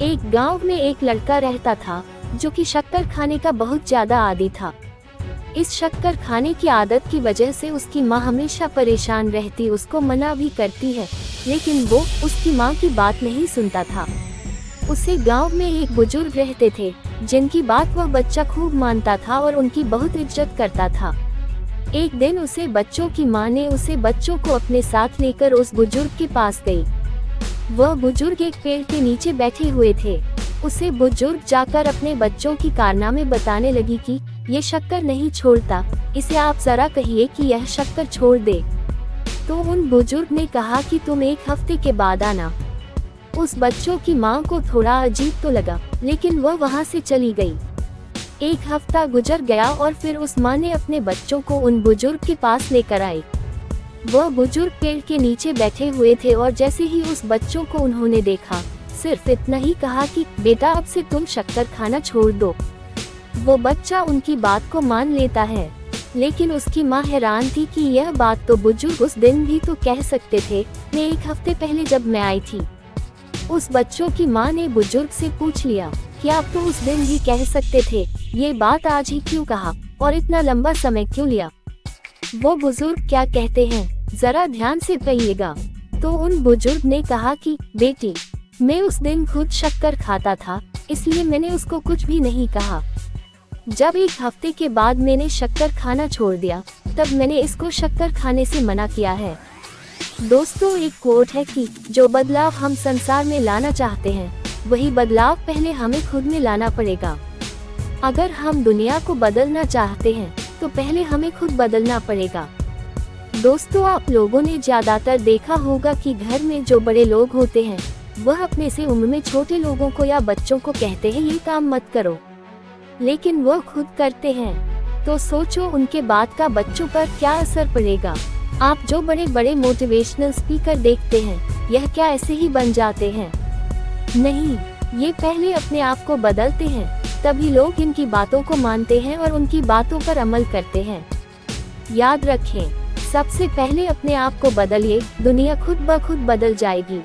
एक गांव में एक लड़का रहता था जो कि शक्कर खाने का बहुत ज्यादा आदी था। इस शक्कर खाने की आदत की वजह से उसकी माँ हमेशा परेशान रहती, उसको मना भी करती है, लेकिन वो उसकी माँ की बात नहीं सुनता था। उसे गांव में एक बुजुर्ग रहते थे जिनकी बात वह बच्चा खूब मानता था और उनकी बहुत इज्जत करता था। एक दिन उसे बच्चों की माँ ने उसे बच्चों को अपने साथ लेकर उस बुजुर्ग के पास गई। वह बुजुर्ग एक पेड़ के नीचे बैठे हुए थे। उसे बुजुर्ग जाकर अपने बच्चों की कारनामे बताने लगी कि ये शक्कर नहीं छोड़ता, इसे आप जरा कहिए कि यह शक्कर छोड़ दे। तो उन बुजुर्ग ने कहा कि तुम एक हफ्ते के बाद आना। उस बच्चों की माँ को थोड़ा अजीब तो लगा, लेकिन वह वहाँ से चली गई। एक हफ्ता गुजर गया और फिर उस माँ ने अपने बच्चों को उन बुजुर्ग के पास लेकर आई। वह बुजुर्ग पेड़ के नीचे बैठे हुए थे और जैसे ही उस बच्चों को उन्होंने देखा, सिर्फ इतना ही कहा कि बेटा अब से तुम शक्कर खाना छोड़ दो। वो बच्चा उनकी बात को मान लेता है, लेकिन उसकी माँ हैरान थी कि यह बात तो बुजुर्ग उस दिन भी तो कह सकते थे, मैं एक हफ्ते पहले जब मैं आई थी। उस बच्चों की माँ ने बुजुर्ग से पूछ लिया कि आप तो उस दिन भी कह सकते थे, ये बात आज ही क्यों कहा और इतना लंबा समय क्यों लिया? वो बुजुर्ग क्या कहते हैं, जरा ध्यान से पढ़िएगा। तो उन बुजुर्ग ने कहा कि बेटी, मैं उस दिन खुद शक्कर खाता था, इसलिए मैंने उसको कुछ भी नहीं कहा। जब एक हफ्ते के बाद मैंने शक्कर खाना छोड़ दिया, तब मैंने इसको शक्कर खाने से मना किया है। दोस्तों, एक कोट है कि जो बदलाव हम संसार में लाना चाहते हैं, वही बदलाव पहले हमें खुद में लाना पड़ेगा। अगर हम दुनिया को बदलना चाहते हैं, तो पहले हमें खुद बदलना पड़ेगा। दोस्तों, आप लोगों ने ज्यादातर देखा होगा कि घर में जो बड़े लोग होते हैं, वह अपने से उम्र में छोटे लोगों को या बच्चों को कहते हैं ये काम मत करो, लेकिन वह खुद करते हैं। तो सोचो उनके बात का बच्चों पर क्या असर पड़ेगा। आप जो बड़े बड़े मोटिवेशनल स्पीकर देखते हैं, यह क्या ऐसे ही बन जाते हैं? नहीं, ये पहले अपने आप को बदलते हैं, तभी लोग इनकी बातों को मानते हैं और उनकी बातों पर अमल करते हैं। याद रखें, सबसे पहले अपने आप को बदलिए, दुनिया खुद ब खुद बदल जाएगी।